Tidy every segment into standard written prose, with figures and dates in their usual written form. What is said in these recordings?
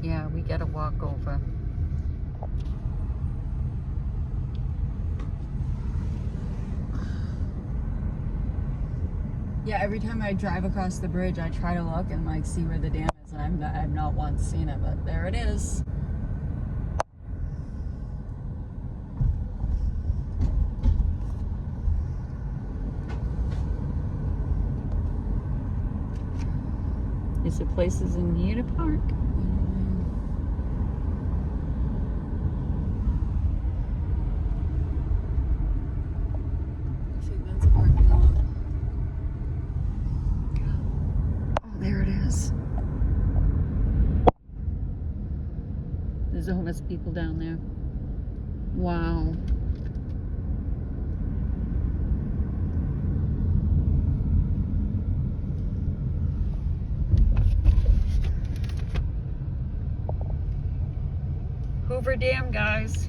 Yeah, we gotta walk over. Yeah, every time I drive across the bridge, I try to look and like see where the dam is, and I've not once seen it, but there it is. Is there places in here to park? I think that's a parking lot. Oh, there it is. There's homeless people down there. Wow. Hoover Dam, guys.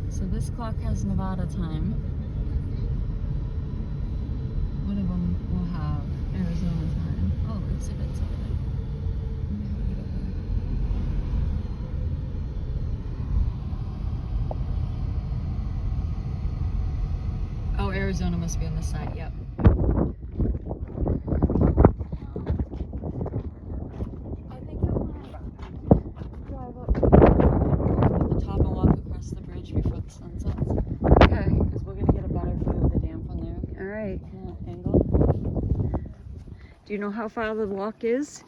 So this clock has Nevada time. One of them will have Arizona time. Oh, exhibits over there. Oh, Arizona must be on this side, yep. I think I want to drive up to the top and walk across the bridge before the sun sets. Okay. Because we're going to get a better view of the dam from there. All right. From that angle. Do you know how far the walk is?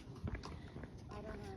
I don't know.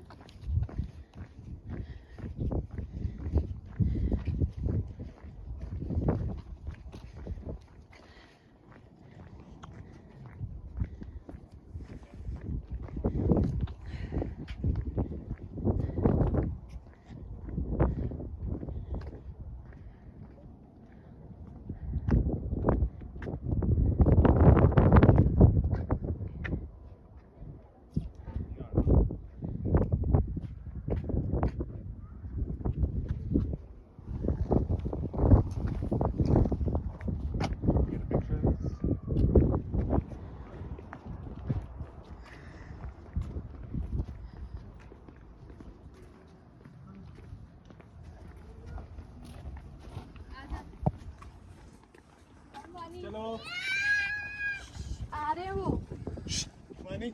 चलो आ रहे हो पानी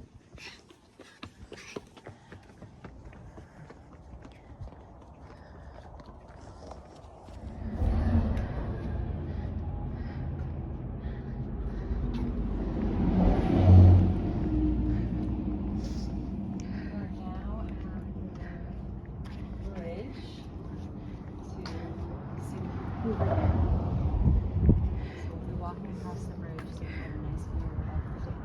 Walking across the bridge, so we get a nice view of everything.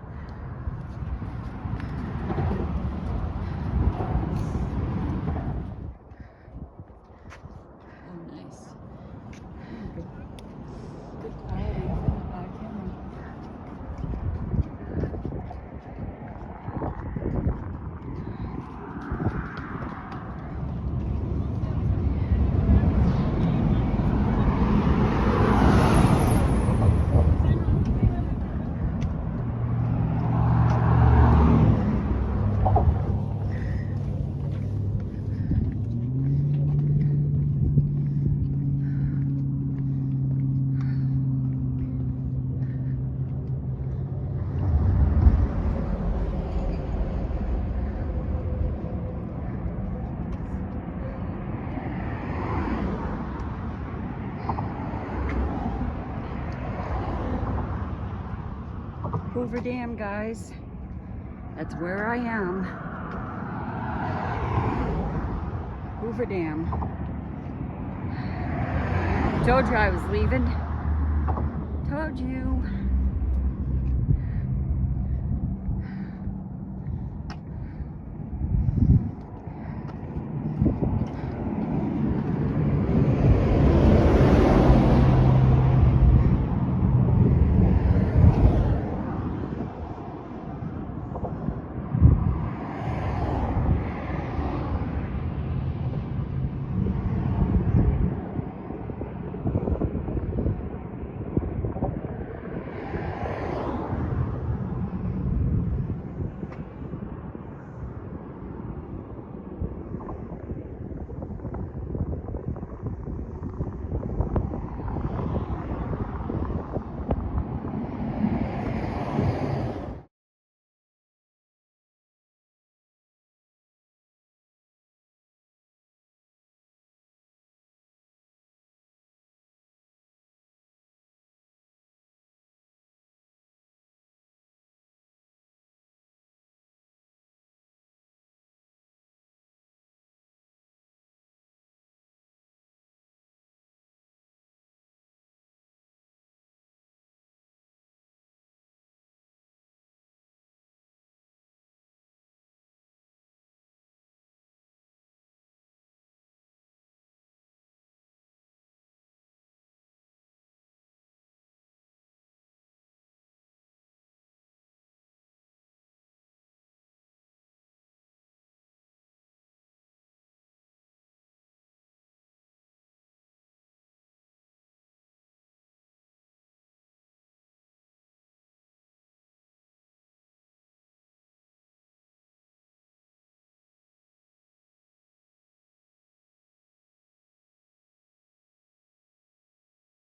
Oh, nice. Good quality from the back camera. Hoover Dam, guys. That's where I am. Hoover Dam. Told you I was leaving. Told you.